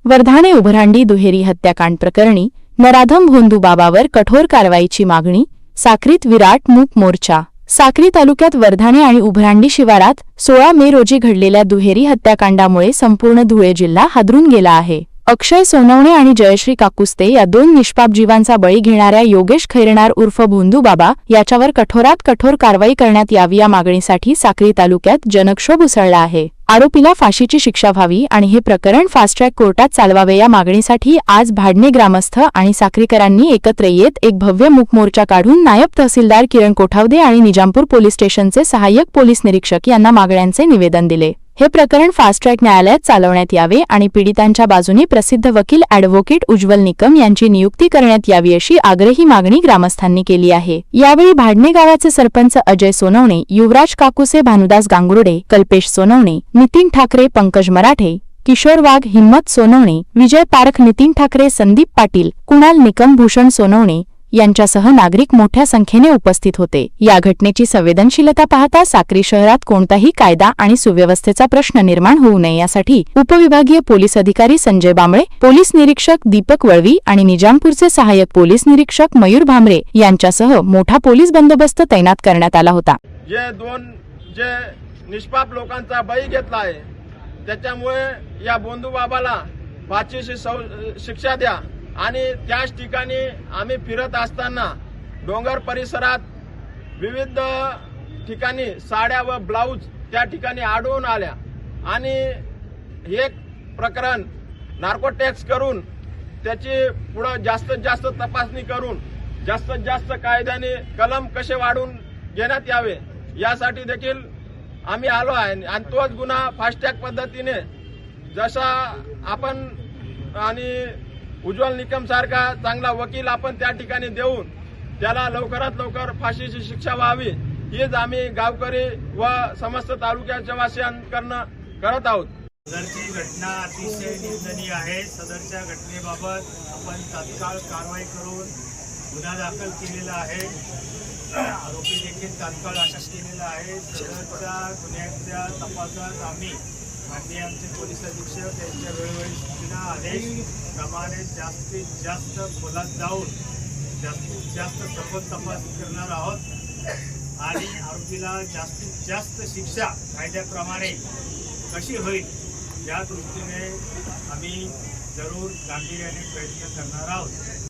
वर्धाणे उभरांडी दुहेरी हत्याकांड प्रकरणी नराधम भोंदू बाबावर कठोर कारवाईची मागणी, साक्रीत विराट मूक मोर्चा। साक्री तालुक्यात वर्धाणे आणि उभरांडी शिवारात 16 मे रोजी घडलेल्या दुहेरी हत्याकांडामुळे संपूर्ण धुळे जिल्हा हादरून गेला आहे। अक्षय सोनवणे आणि जयश्री काकुस्ते या दोन निष्पाप जीवांचा बळी घेणाऱ्या योगेश खैरनार उर्फ भोंदू बाबा याच्यावर कठोरात कठोर कारवाई करण्यात यावी या मागणीसाठी साक्री तालुक्यात जनक्षोभ उसळला आहे। आरोपीला फाशीची शिक्षा व्हावी आणि हे प्रकरण फास्ट ट्रॅक कोर्टात चालवावे या मागणीसाठी आज भाडणे ग्रामस्थ आणि साक्रीकरांनी एकत्र येत एक भव्य मूक मोर्चा काढून नायब तहसीलदार किरण कोठावदे आणि निजामपूर पोलीस स्टेशनचे सहाय्यक पोलीस निरीक्षक यांना मागण्यांचे निवेदन दिले। हे प्रकरण फास्ट ट्रॅक न्यायालयात चालवण्यात यावे आणि पीडितांच्या बाजूने प्रसिद्ध वकील ॲडव्होकेट उज्ज्वल निकम यांची नियुक्ती करण्यात यावी अशी आग्रही मागणी ग्रामस्थांनी केली आहे। यावेळी भाडणे गावाचे सरपंच अजय सोनवणे, युवराज काकुसे, भानुदास गांगुर्डे, कल्पेश सोनवणे, नितीन ठाकरे, पंकज मराठे, किशोर वाघ, हिम्मत सोनवणे, विजय पारख, नितीन ठाकरे, संदीप पाटील, कुणाल निकम, भूषण सोनवणे यांच्यासह नागरिक मोठ्या संख्येने उपस्थित होते। या घटनेची संवेदनशीलता पाहता साक्री शहरात कोणताही कायदा आणि सुव्यवस्थेचा प्रश्न निर्माण होऊ नये यासाठी उपविभागीय पोलीस अधिकारी संजय बांबळे, पोलीस निरीक्षक दीपक वळवी आणि निजामपूरचे सहाय्यक पोलीस निरीक्षक मयूर भामरे यांच्यासह मोठा पोलीस बंदोबस्त तैनात करण्यात आला होता। जे निष्पाप लोकांचा बळी घेतला आहे त्याच्यामुळे या भोंदू बाबाला फाशीची शिक्षा द्या आणि त्याच ठिकाणी आम्ही फिरत असताना डोंगर परिसरात विविध ठिकाणी साड्या व ब्लाऊज त्या ठिकाणी आढळून आल्या आणि हे प्रकरण नार्को टॅक्स करून त्याची पुढे जास्तीत जास्त तपासणी करून जास्तीत जास्त कायद्याने कलम कसे वाढवून घेण्यात यावे यासाठी देखील आम्ही आलो आहे आणि तोच गुन्हा फास्ट ट्रॅक पद्धतीने जसा आपण आणि उज्ज्वल निकम सारखा चांगला वकील आपण त्या ठिकाणी देऊन त्याला लवकरात लवकर फाशीची शिक्षा व्हावी हीच आम्ही गावकरी व समस्त तालुक्याच्या वासियांकडून करत आहोत। सदरची घटना अतिशय निंदनीय आहे। सदरच्या घटनेबाबत आपण तात्काळ कारवाई करून गुन्हा दाखल केलेला आहे। आरोपी देखील तात्काळ अटक केलेला आहे। सदरच्या गुन्ह्याच्या तपासात आम्ही माननीय आमचे पोलीस अधीक्षक यांच्या वेळोवेळी सूचना आदेश प्रमाणे जास्तीत जास्त खोलात जाऊन जास्तीत जास्त सखोल तपास करणार आहोत आणि आरोपीला जास्तीत जास्त शिक्षा कायद्याप्रमाणे कशी होईल या दृष्टीने आम्ही जरूर गांभीर्याने प्रयत्न करणार आहोत।